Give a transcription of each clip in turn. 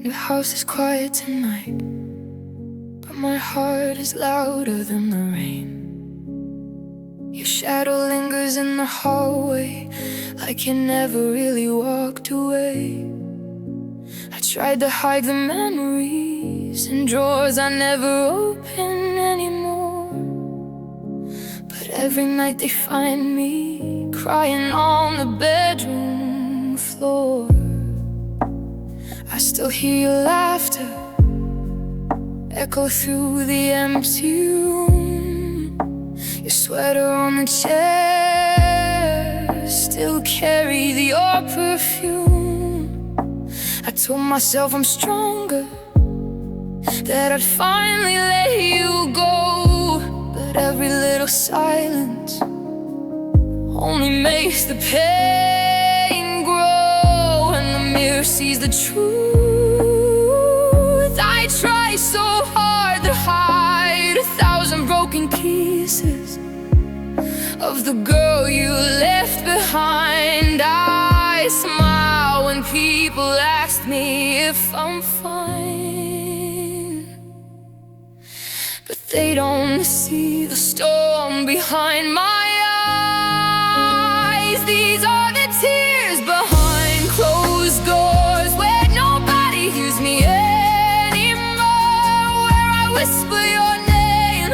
Your house is quiet tonight, but my heart is louder than the rain. Your shadow lingers in the hallway, like you never really walked away. I tried to hide the memories in drawers I never open anymore, but every night they find me crying on the bedroom floor. I still hear your laughter echo through the empty room. Your sweater on the chair still carries your perfume. I told myself I'm stronger, that I'd finally let you go, but every little silence only makes the pain grow. And the mirror sees the truth. I try so hard to hide 1,000 broken pieces of the girl you left behind. I smile when people ask me if I'm fine, but they don't see the storm behind my eyes. These are the tears behind closed doors, where nobody hears me anymore, where I whisper your name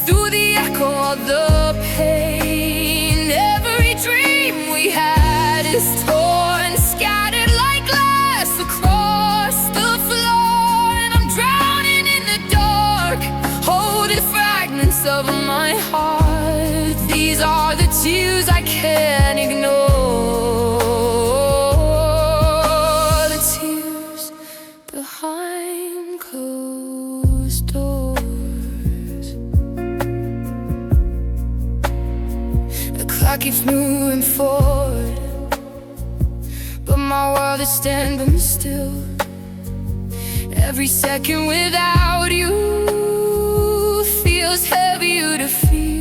through the echo of the pain. Every dream we had is torn, scattered like glass across the floor, and I'm drowning in the dark, holding fragments of my heart. These are the tears I can't ignore, the tears behind closed doors. The clock keeps moving forward, but my world is standing still. Every second without you feels heavier to feel.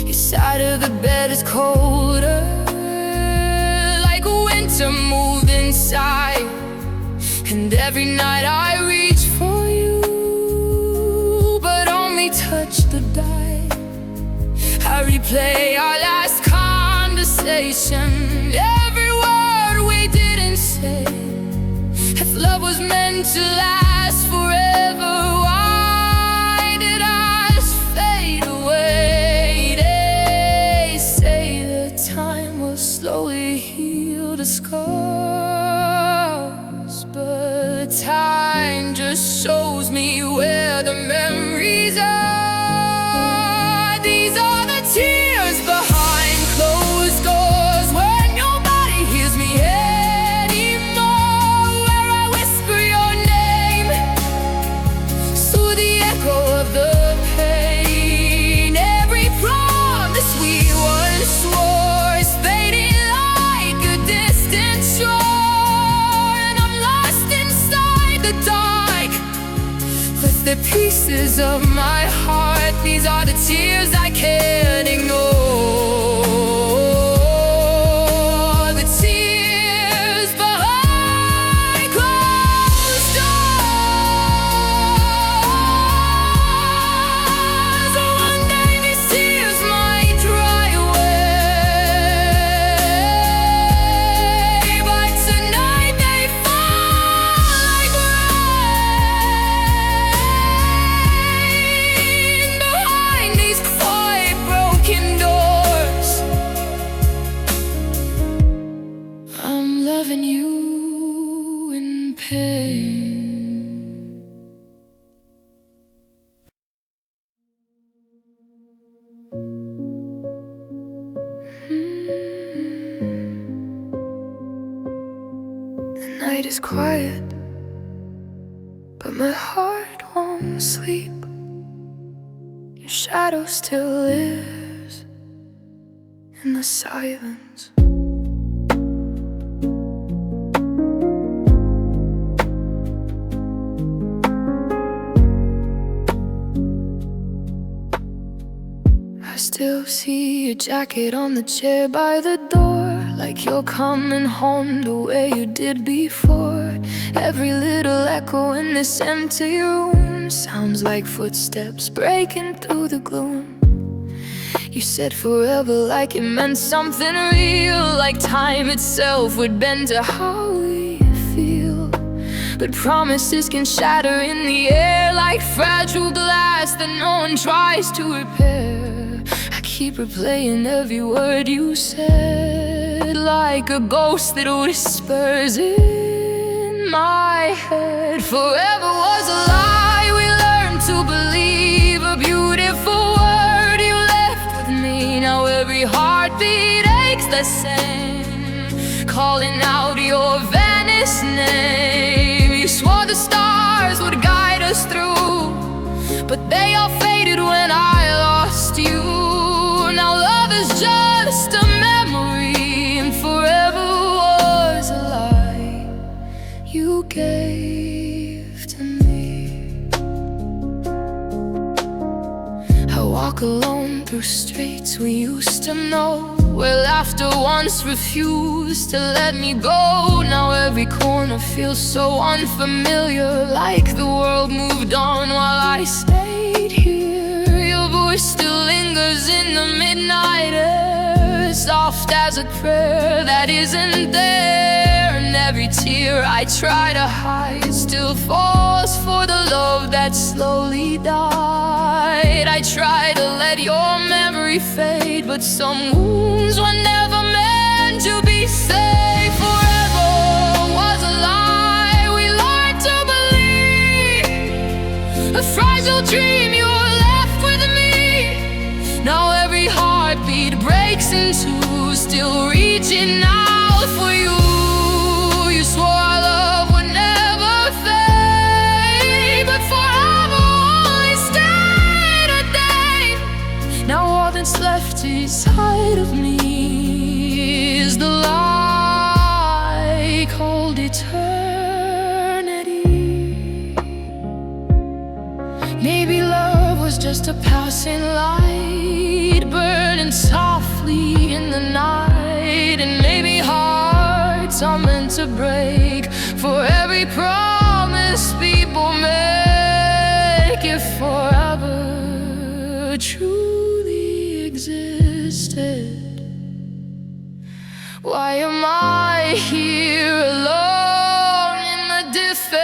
Your side of the bed is colder, like winter moved inside. And every night I reach for you, but only touch the die. I replay our last conversation, every word we didn't say. If love was meant to last forever, why did I just fade away? They say that time will slowly heal the scars, but time just shows me where the memories are. These are the tears behind closed doors, where nobody hears me anymore, where I whisper your name through the echo of the pain. Every promise we once swore is fading like a distant shore, and I'm lost inside the dark with the pieces of my heart. These are the tears I can't ignore, the tears behind closed doors. One day these tears might dry away, but tonight they fall like rain behind these quiet broken doors. I'm loving you in pain. The night is quiet, but my heart won't sleep. Your shadow still lives in the silence. I still see your jacket on the chair by the door, like you're coming home the way you did before. Every little echo in this empty room sounds like footsteps breaking through the gloom. You said forever like it meant something real, like time itself would bend to how we feel. But promises can shatter in the air like fragile glass that no one tries to repair. I keep replaying every word you said, like a ghost that whispers in my head. Forever was a lie we learned to believe, a beautiful word you left with me. Now every heartbeat aches the same, calling out your vanished name. You swore the stars would guide us through, but they all faded when I lost you. Now love is just a memory, and forever was a lie you gave to me. I walk alone through streets we used to know, where laughter once refused to let me go. Now every corner feels so unfamiliar, like the world moved on while I stayed here. Your voice still lingers in the midnight air, soft as a prayer that isn't there. And every tear I try to hide still falls for the love that slowly died. I try to let your memory fade, but some wounds were never meant to be saved. Forever was a lie we learned to believe, a fragile dream you left with me. Now every heartbeat breaks in two, still reaching out for you. You swore our love would never fade, but forever only stayed a day. Now all that's left inside of me is the lie called eternity. Maybe love was just a passing light, burning softly in the night. And maybe hearts are meant to break for every promise people make, if forever truly existed. Why am I here alone in the defense?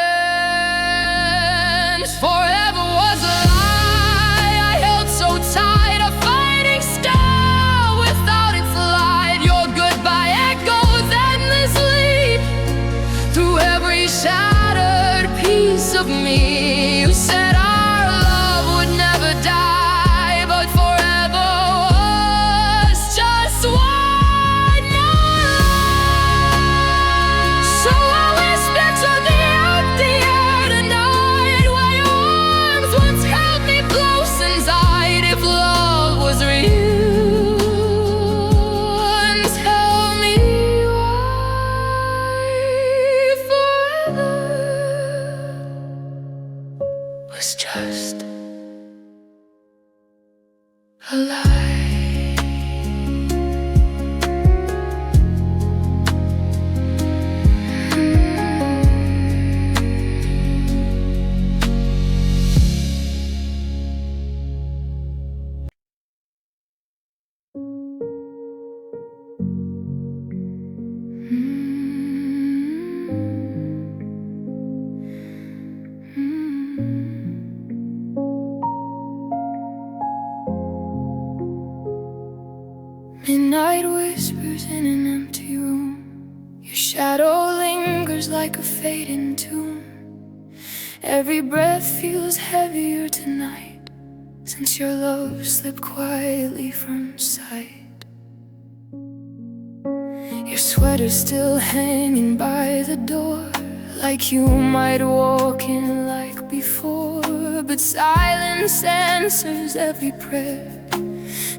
Forever was a lie I held so tight, a fighting star without its light. Your goodbye echoes endlessly through every shattered piece of me. You said our love would never die, but forever was just one more lie. So I whisper to the empty air tonight, where your arms once held me close inside. If love was real, and tell me why forever was just a lie. Midnight whispers in an empty room, your shadow lingers like a fading tune. Every breath feels heavier tonight, since your love slipped quietly from sight. Your sweater still hanging by the door, like you might walk in like before. But silence answers every prayer,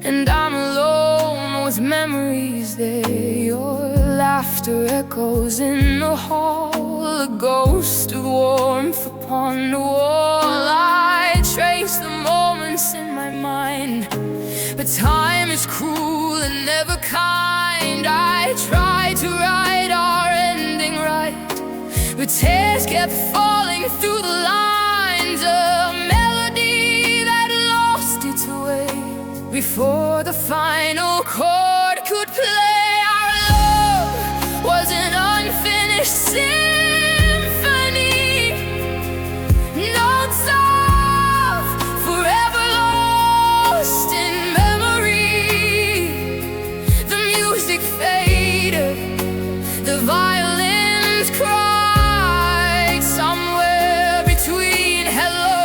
and I'm alone with memories there. Your laughter echoes in the hall, a ghost of warmth upon the wall. I trace the moments in my mind, but time is cruel and never kind. I try tears kept falling through the lines, a melody that lost its way before the final chord could play. Our love was an unfinished symphony, notes of forever lost in memory. The music faded, the violins cried somewhere between hello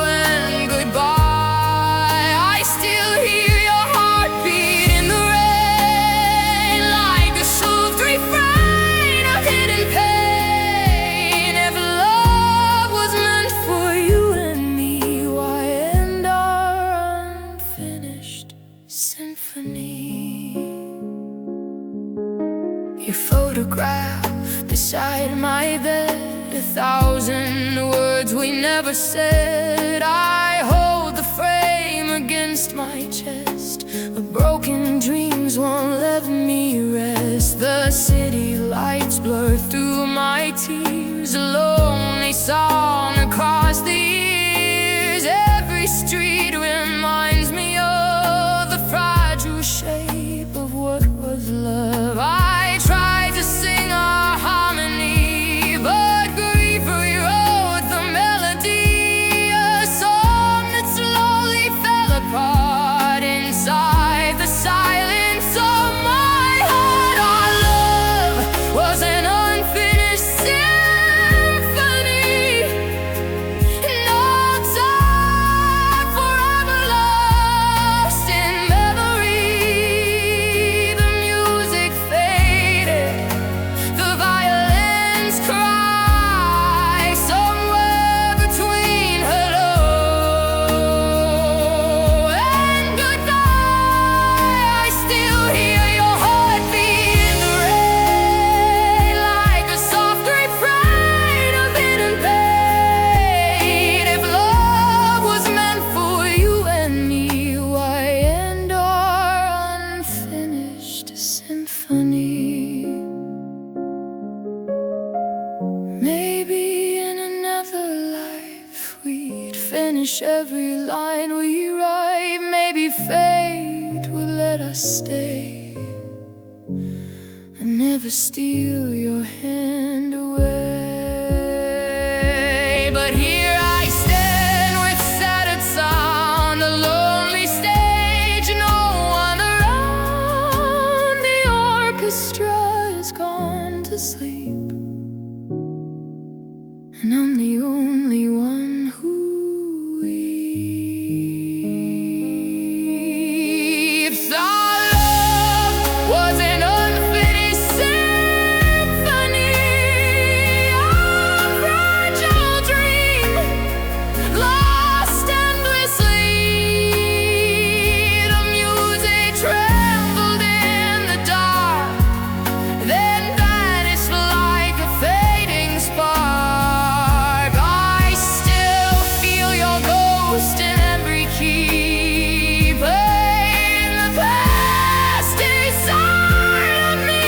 and goodbye. I still hear your heartbeat in the rain, like a soft refrain of hidden pain. If love was meant for you and me, why end our unfinished symphony? Your photograph beside my bed, 1,000 words we never said. I hold the frame against my chest, but broken dreams won't let me rest. The city lights blur through my tears, a lonely song across the years. Every street reminds me of the fragile shape of what was love. I tried to sing our harmony, but grief rewrote the melody, a song that slowly fell apart inside the silence of my heart. Our love was an unfinished symphony, notes are forever lost in memory. The music faded, the violins cry somewhere between hello and goodbye. I still hear your heartbeat in the rain, like a soft refrain of hidden pain. If love was meant for you and me, why end our unfinished symphony? Maybe in another life we'd finish every line we write. Maybe fate would let us stay and never steal your hand away. But here I stand with shattered sound, a lonely stage, no one around. The orchestra has gone to sleep, and I'm the only one who weeps. Our love was an unfinished symphony, a fragile dream lost endlessly. The music trembled in the dark, then vanished like a fading spark. I still feel your ghost in every key, playing the past inside of me.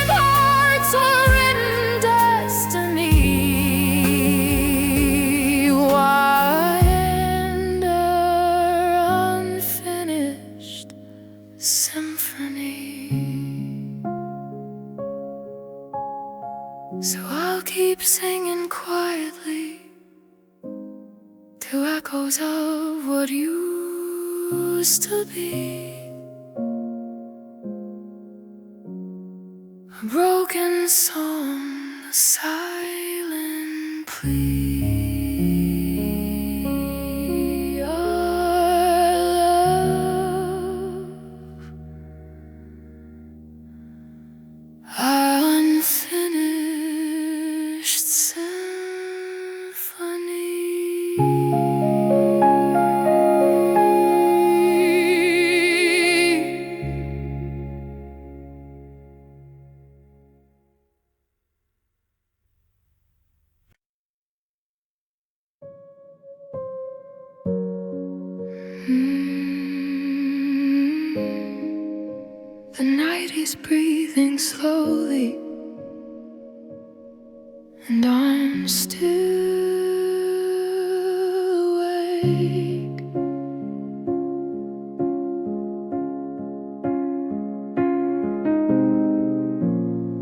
The heart's a written destiny. Why end our unfinished symphony? So I'll keep singing quietly to echoes of what used to be, a broken song, a silent plea. Our love, our unfinished symphony. night he's breathing slowly, and I'm still awake.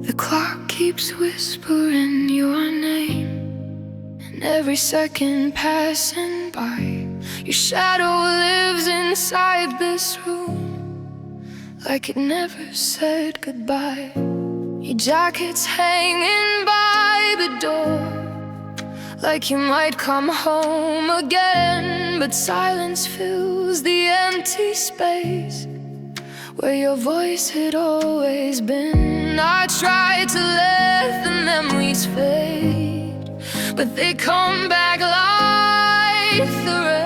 The clock keeps whispering your name, and every second passing by, your shadow lives inside this room, like it never said goodbye. Your jacket's hanging by the door, like you might come home again. But silence fills the empty space where your voice had always been. I tried to let the memories fade, but they come back like the rain.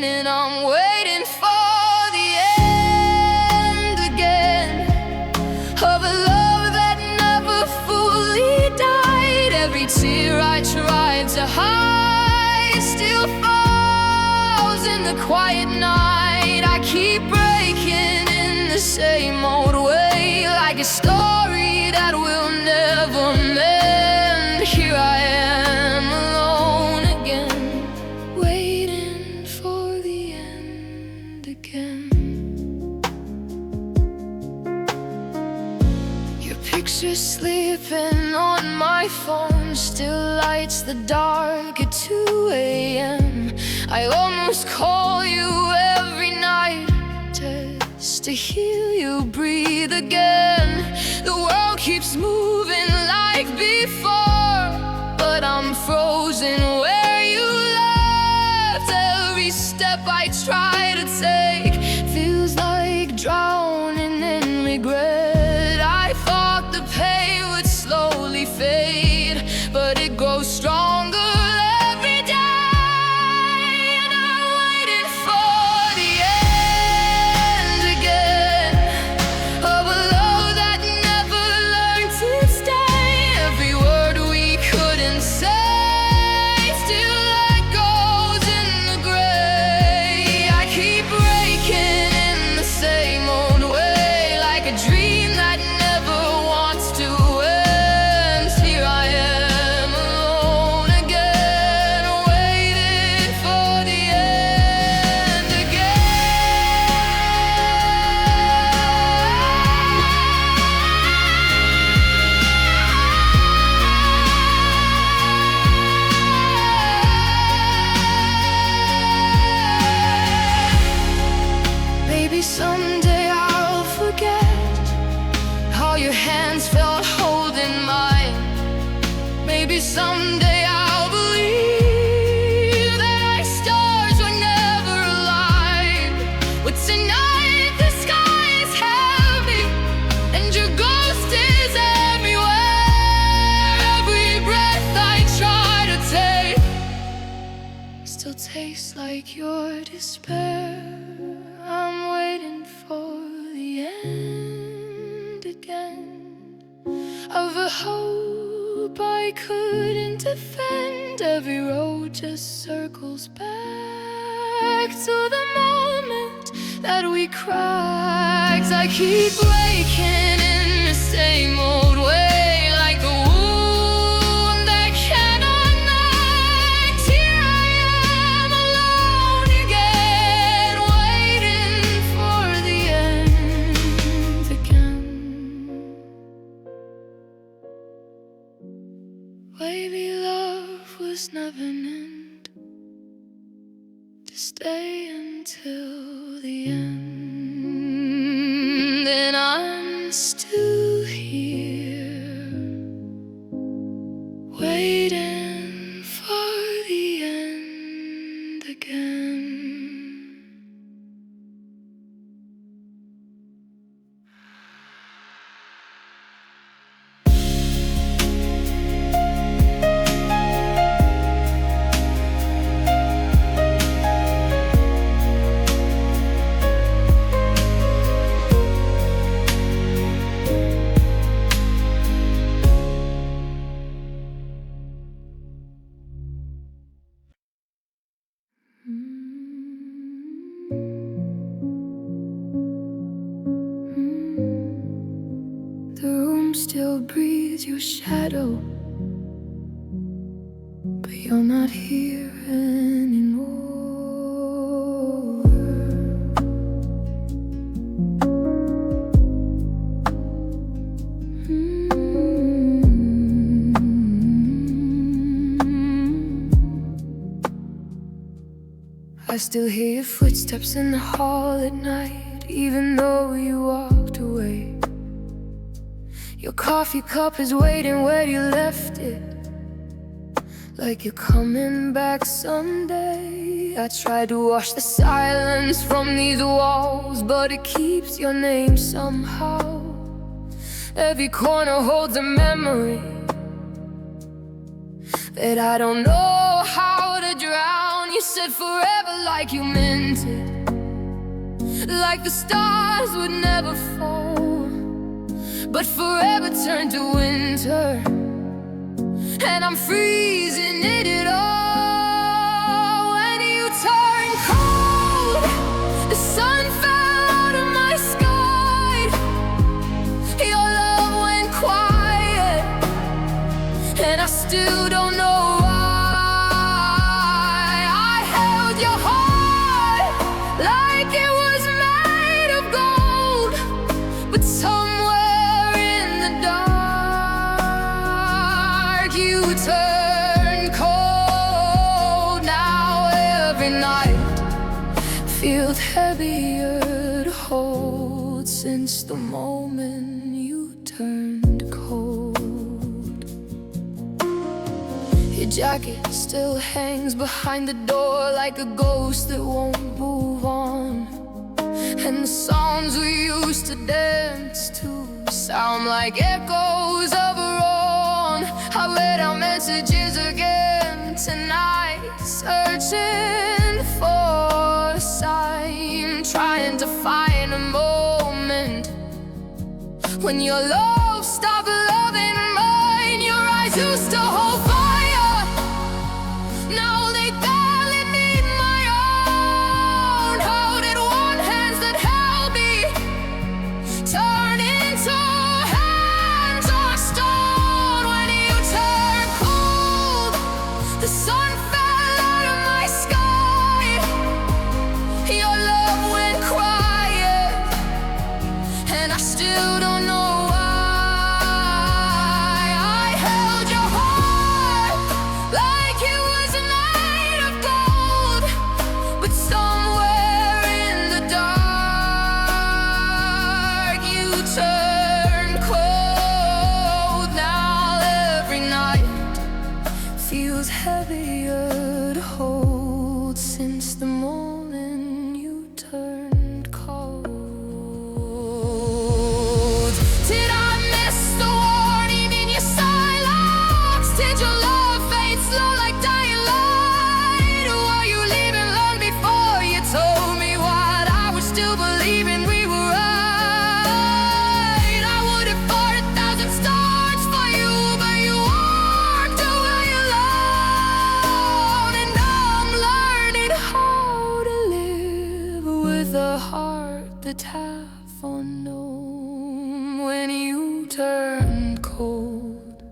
And I'm waiting for the end again of a love that never fully died. Every tear I tried to hide still falls in the quiet night. I keep breaking in the same old way, like a story that will never mend. Here I am alone again, waiting for the end again. Your picture sleeping on my phone still lights the dark at 2 a.m. I almost call you every night just to hear you breathe again. The world keeps moving like before, but I'm frozen where you left. Every step I try to take feels like drowning in regret. I thought the pain would slowly fade, but it grows stronger every day. And I'm waiting for the end again of a love that never learned to stay. Every word we couldn't say still echoes in the gray. I keep breaking in the same old way, like a dream that never wants to end. Here I am alone again, waiting for the end again. Maybe someday I'll forget how your hands felt holding mine. Maybe someday I'll believe that our stars were never aligned. But tonight the sky is heavy, and your ghost is everywhere. Every breath I try to take still tastes like your despair. I'm waiting for the end again of a hope I couldn't defend. Every road just circles back to the moment that we cracked. I keep breaking in the same old way, like a wound that cannot mend. Here I am alone again, waiting for the end again. Maybe love was never meant to stay until the end, and I'm still here, waiting for the end again. Mm-hmm. still breathe your shadow, but you're not here anymore. I still hear your footsteps in the hall at night, even though you walked away. Your coffee cup is waiting where you left it, like you're coming back someday. I tried to wash the silence from these walls, but it keeps your name somehow. Every corner holds a memory that I don't know how to drown. You said forever like you meant it, like the stars would never fall, but forever turned to winter, and I'm freezing in it all. When you turn cold, the sun fell out of my sky. Your love went quiet, and I still don't know why. I held your heart like it was made of gold, but somewhere in the dark you turned cold. Now every night feels heavier to hold since the moment you turned cold. Your jacket still hangs behind the door like a ghost that won't move on, and the songs we used to dance to sound like echoes of our own. I read our messages again tonight, searching for a sign, trying to find a moment when your love stopped loving mine. Your eyes used to hold fire, now they barely meet my own. How did one hand that held me turn into hands of stone? When you turned cold, the sun fell out of my sky. Your love went quiet, and I still don't know why. I held your heart like it was made of gold, but somewhere in the dark you turned cold. Now every night feels heavier to hold since the moment you turned cold. Did I miss the warning in your silence? Did your love fade slow like dying light? Or were you leaving long before you told me what I was still believing we were right? I would have fought 1,000 stars for you, but you walked away alone. And I'm learning how to live with a heart that's half unknown. When you turned cold,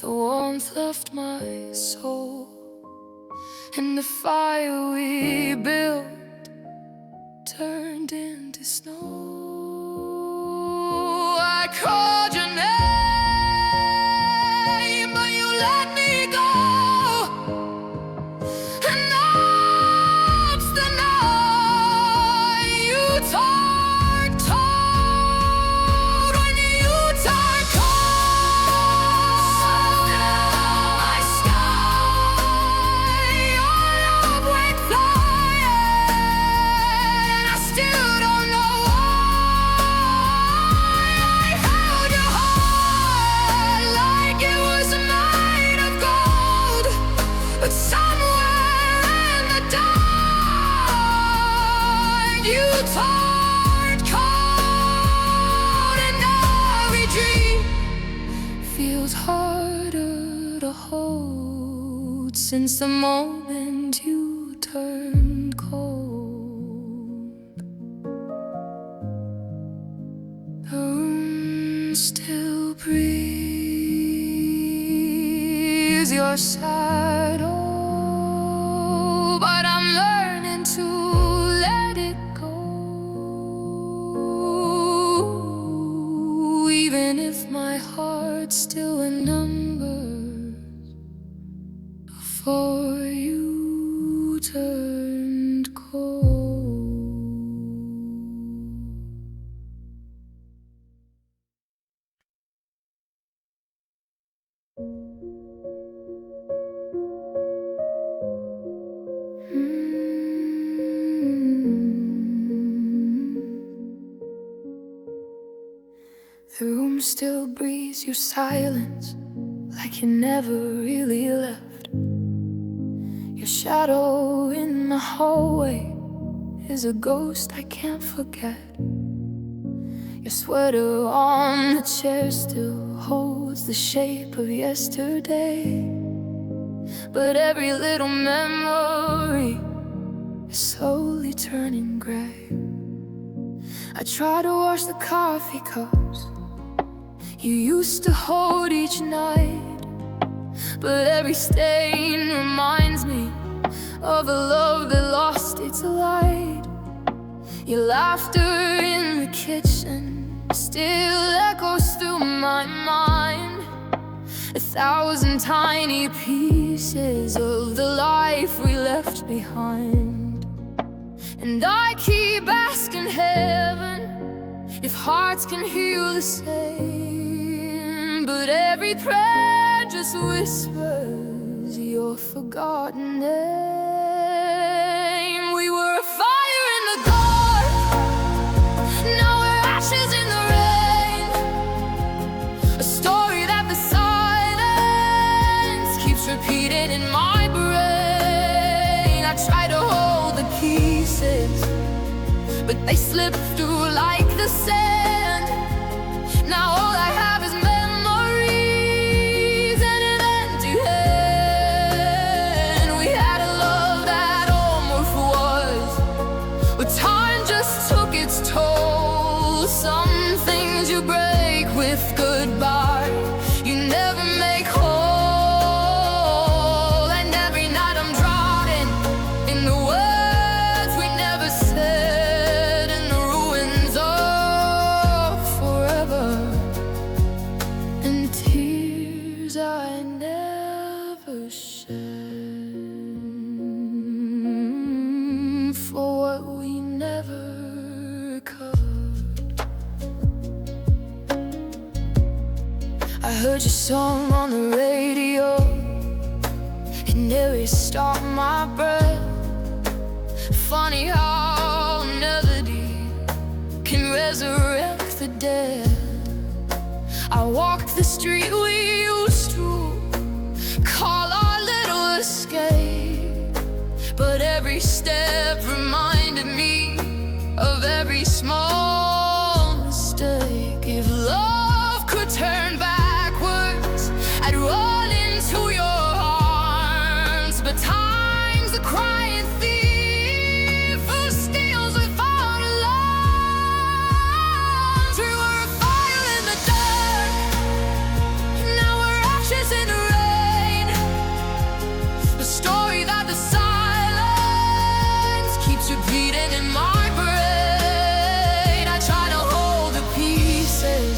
the warmth left my soul, and the fire we built turned into snow. I called your name, but you let me go, and that's the night you turned cold. When you turned cold, my sky, your love went flying, and I still don't know why. I held your heart like it was made of gold, but somewhere in the dark you turned cold. And every dream feels harder to hold since the moment you turned cold. The room still breathes is your shadow, but I'm learning to let it go. Even if my heart still numbers before you turned cold. The room still breathes your silence, like you never really left. Your shadow in the hallway is a ghost I can't forget. Your sweater on the chair still holds the shape of yesterday, but every little memory is slowly turning gray. I try to wash the coffee cups you used to hold each night, but every stain reminds me of a love that lost its light. Your laughter in the kitchen still echoes through my mind, 1,000 tiny pieces of the life we left behind. And I keep asking heaven if hearts can heal the same, but every prayer just whispers your forgotten name. We were a fire in the dark, now we're ashes in the rain. A story that the silence keeps repeating in my brain. I try to hold the pieces, but they slip through like the sand. Now all I have is memories and an empty hand. We had a love that almost was, but time just took its toll. Some things you break with goodbye, you never make whole. And every night I'm drowning in the words we never said, in the ruins of forever, and tears I never shed for what we never covered. I heard your song on the radio, it nearly stopped my breath. Funny how a melody can resurrect the dead. I walked the street we used to call our little escape, but every step reminded me of every small mistake. If love could turn backwards, I'd run into your arms, but time's a crying thief who steals without alarms. We were a fire in the dark, now we're ashes in the rain. The story that the silence keeps repeating in my brain. I try to hold the pieces,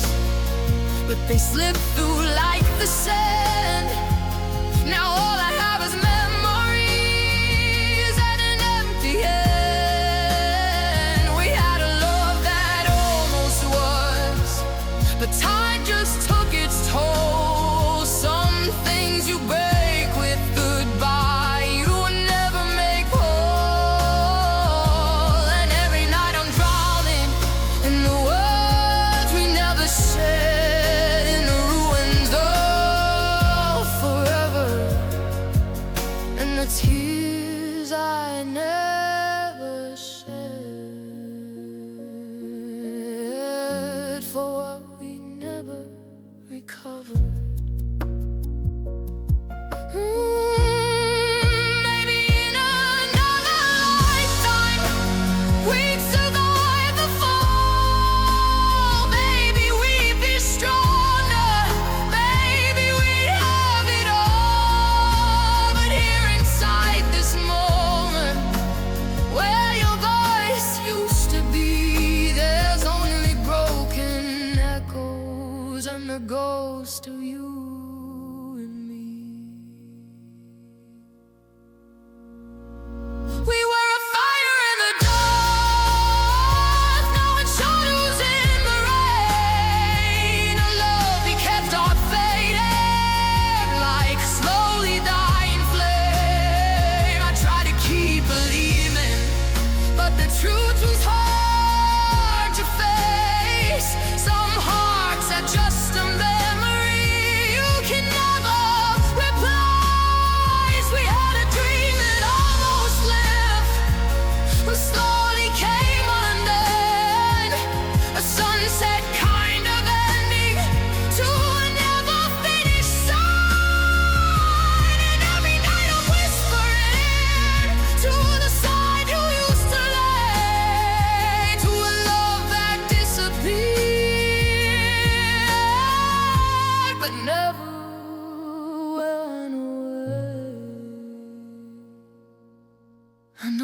but they slip through like the sand. Now all I have is memories and an empty hand. We had a love that almost was, but time just took its toll. Some things you break with goodbye, you will never make whole. And every night I'm drowning in the words we never said, in the ruins of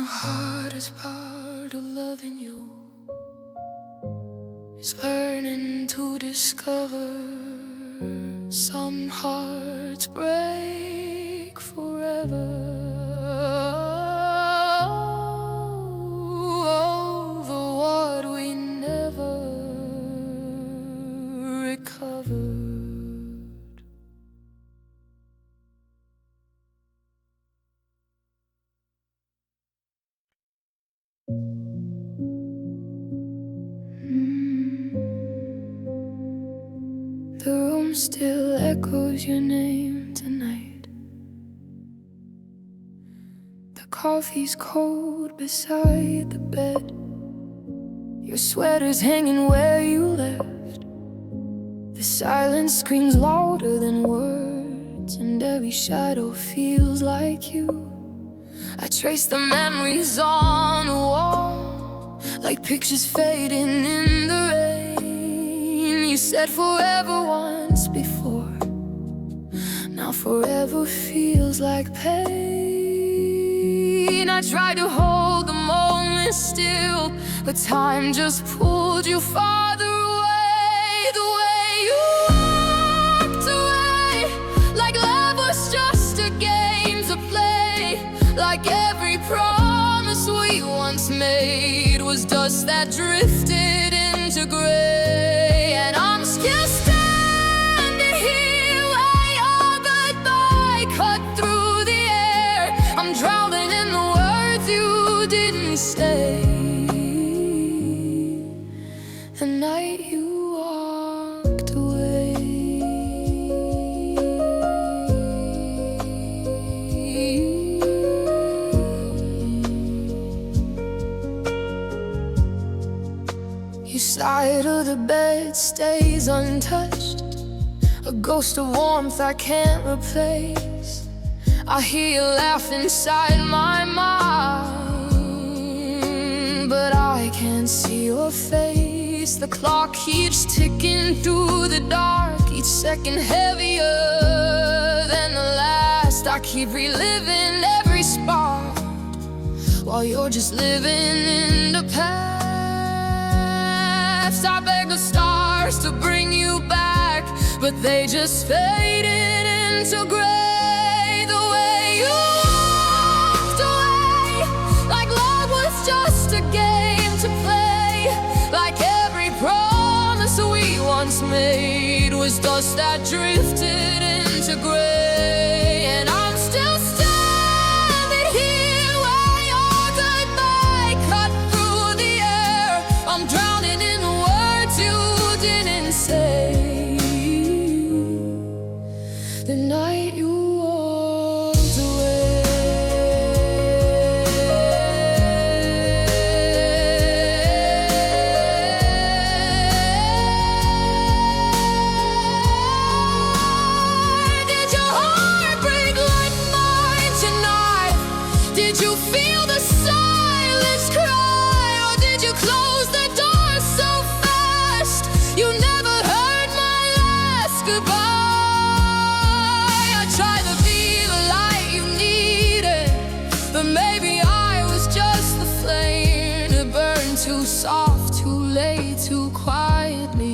the hardest part of loving you is learning to discover some hearts break forever. Over what we never recovered. The room still echoes your name tonight. The coffee's cold beside the bed. Your sweater's hanging where you left. The silence screams louder than words, and every shadow feels like you. I trace the memories on the wall, like pictures fading in the rain. You said forever once before, now forever feels like pain. I tried to hold the moment still, but time just pulled you farther away. The way you walked away, like love was just a game to play, like every promise we once made was dust that drifted into gray. And I'm still standing here where your goodbye cut through the air. I'm drowning in the words you didn't say the night you walked away. Your side of the bed stays untouched, a ghost of warmth I can't replace. I hear you laugh inside my mind, but I can't see your face. The clock keeps ticking through the dark, each second heavier than the last. I keep reliving every spot while you're just living in the past. I beg the stars to bring you back, but they just faded into gray. The way you walked away, like love was just a game to play, like every promise we once made was dust that drifted into gray. And I'm still standing here where your goodbye cut through the air. I'm drowning in the words you didn't say the night you walked away. Did your heart break like mine tonight? Did you feel the silence cry? Or did you close the door so fast you never heard my last goodbye? I tried to be the light you needed, but maybe I was just the flame that burned too soft, too late, too quietly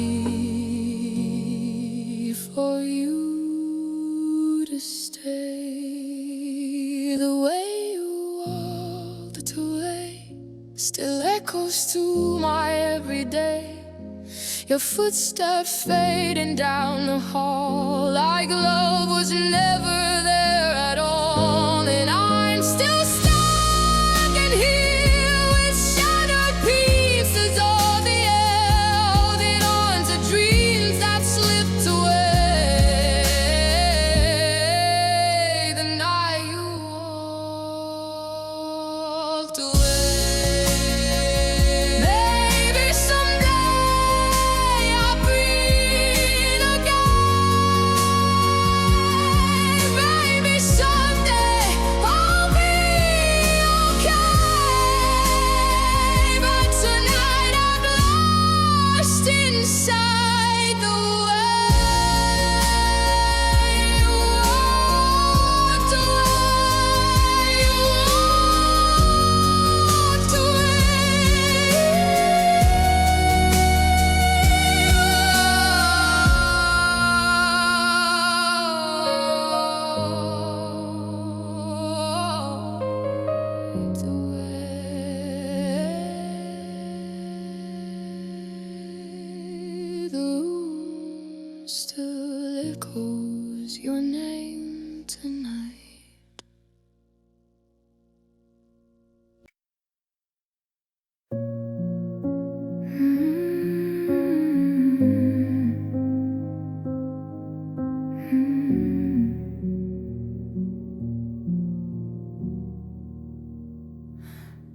for you to stay. The way you walked away still echoes to my everyday. Your footsteps fading down the hall, like love was never there at all. And I'm still stuck in here with shattered pieces of the air, holding on to dreams that slipped away the night you walked away. Maybe someday I'll breathe again. still echoes your name tonight.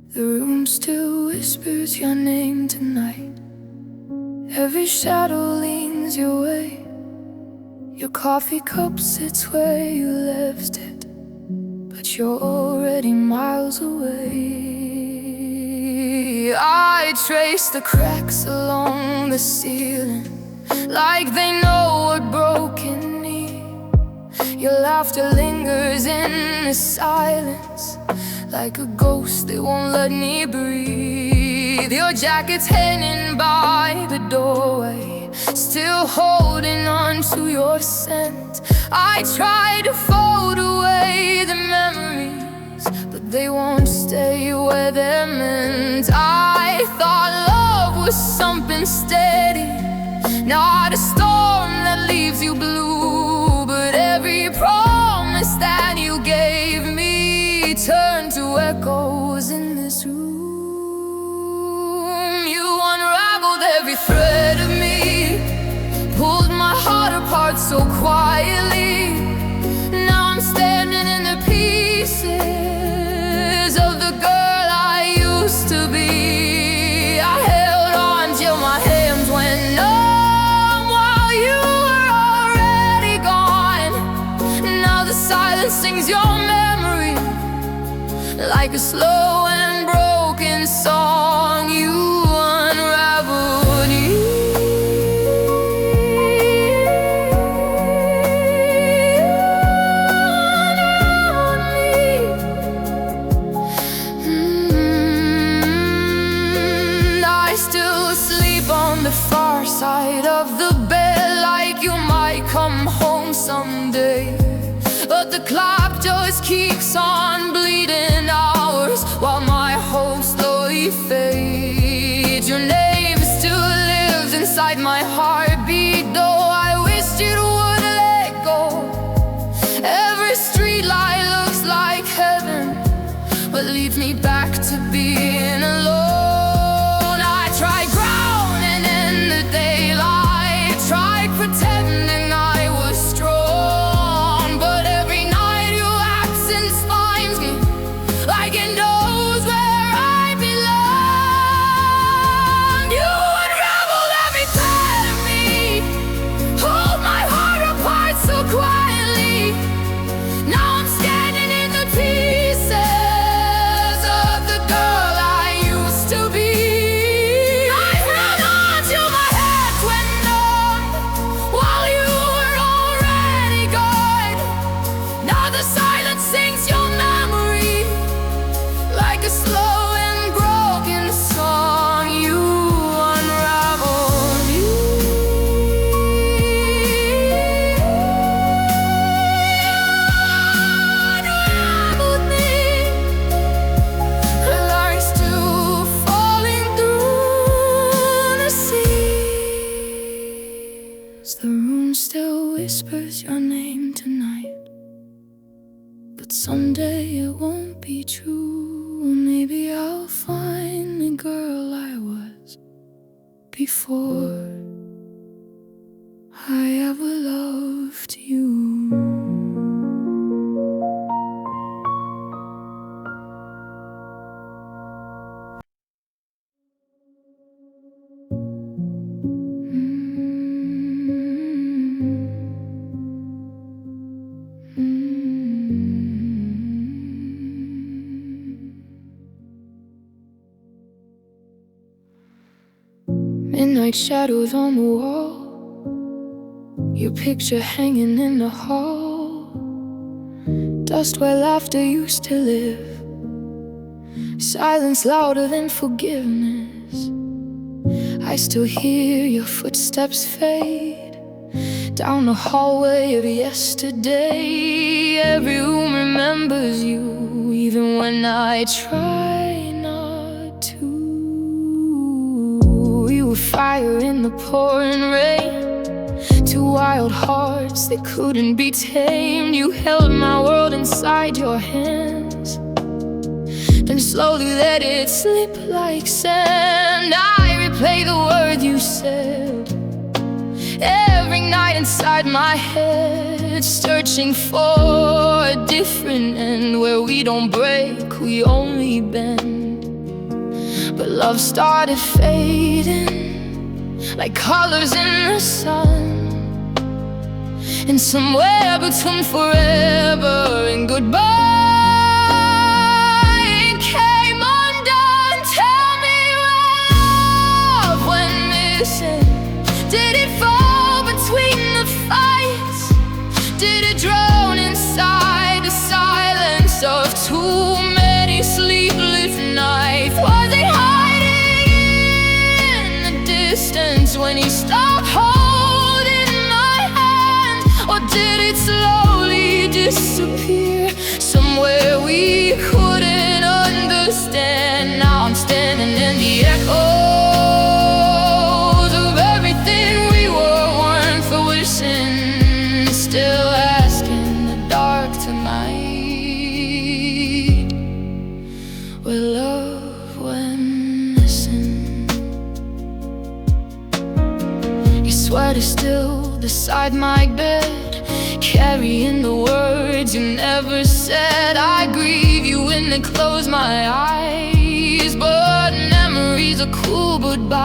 The room still whispers your name tonight. Every shadow leans your way. Your coffee cup sits where you left it, but you're already miles away. I trace the cracks along the ceiling, like they know what broken me. Your laughter lingers in the silence, like a ghost that won't let me breathe. Your jacket's hanging by the doorway, still holding on to your scent. I try to fold away the memories, but they won't stay where they're meant. I thought love was something steady, not a storm that leaves you blue. But every promise that you gave me turned to echoes in this room. You unraveled every thread of me, pulled my heart apart so quietly. Now I'm standing in the pieces of the girl I used to be. I held on till my hands went numb while you were already gone. Now the silence sings your memory like a slow and broken song. You unraveled me. I still sleep on the far side of the bed, like you might come home someday. But the clock just keeps on bleeding hours while my hope slowly fades. Your name still lives inside my heartbeat, though I wished it would let go. Every street light looks like heaven, but leads me back to being alone. I tried grounding in the daylight, tried pretending I was strong, but every night your absence finds me like it knows where I belong. You unraveled every part of me, pulled my heart apart so quietly. Now I'm standing in the pieces of the girl I used to be. I held on till my head went numb while you were already gone. Now the silence sings your memory like a slow and broken song. You unraveled me. Unraveled me. Lies still falling through the seas. The room still whispers your name tonight, but someday it won't be true. Maybe I'll find the girl I was before I ever loved you. Midnight shadows on the wall, your picture hanging in the hall. Dust where laughter used to live, silence louder than forgiveness. I still hear your footsteps fade down the hallway of yesterday. Every room remembers you, even when I try not to. You were fire in the pouring rain, too wild hearts that couldn't be tamed. You held my world inside your hands, then slowly let it slip like sand. I replay the words you said every night inside my head, searching for a different end where we don't break, we only bend. But love started fading like colors in the sun, and somewhere between forever and goodbye it came undone. Tell me where love went missing. Did it fall between the fights? Did it drown inside the silence of too many sleepless nights? Was it when he stopped holding my hand, or did it slowly disappear somewhere we couldn't understand? Now I'm standing in the echoes of everything we were once wishing, still asking the dark tonight where love went missing. Sweat is still beside my bed, carrying the words you never said. I grieve you when I close my eyes, but memories are cool goodbyes.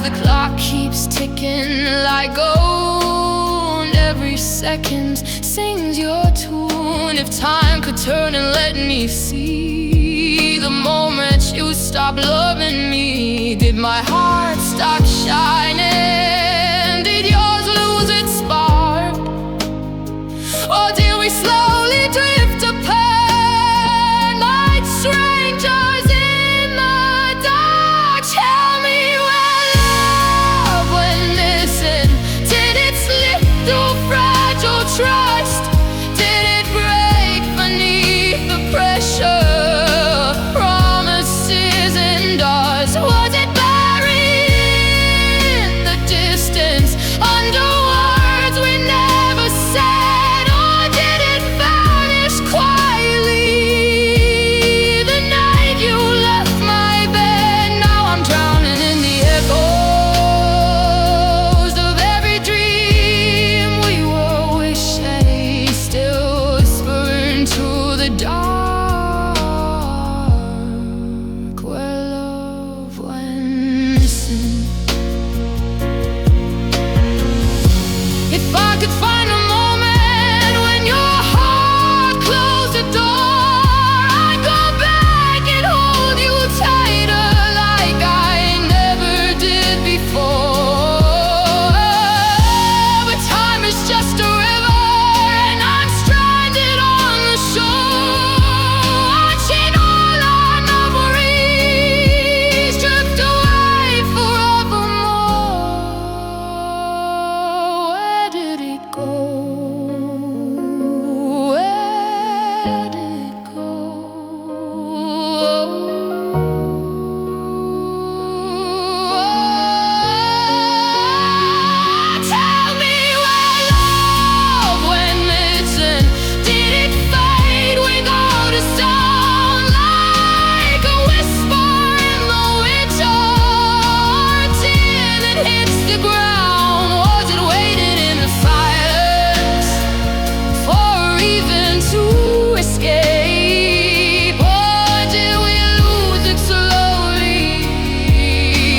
The clock keeps ticking like gold, every second sings your tune. If time could turn and let me see the moment you stopped loving me, did my heart stop shining? Did yours lose its spark? Or did we slowly drift apart like strangers in the dark? Tell me where love went missing. Did it slip through fragile trust? Did it break beneath the pressure? Was it buried in the distance under words we never said? Or did it vanish quietly the night you left my bed? Now I'm drowning in the echoes of every dream we were wishing, still whispering to the dark. If I could find a moment when your heart closed the door, I'd go back and hold you tighter like I never did before. But time is just a river and I'm stranded on the shore, watching all our memories drift away forevermore. Where did it go? Where did it go? Tell me where love went missing. Did it fade without a sound, like a whisper in the winter, or a tear that hits the ground? Was it waiting in the silence for a reason to escape? Or did we lose it slowly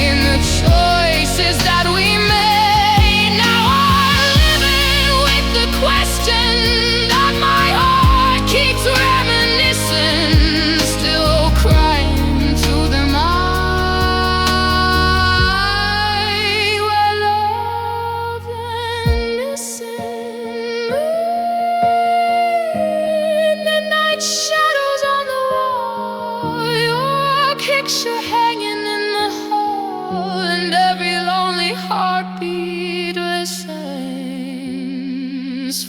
in the choices that we made? Now I'm living with the question that my heart keeps reminiscing, still crying to the night where love went missing. Midnight shadows on the wall, your picture hanging in the hall, and every lonely heartbeat listens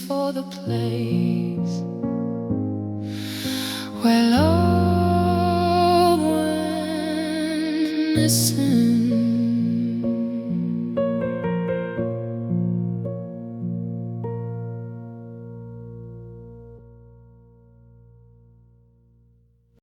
for the place where love went missing.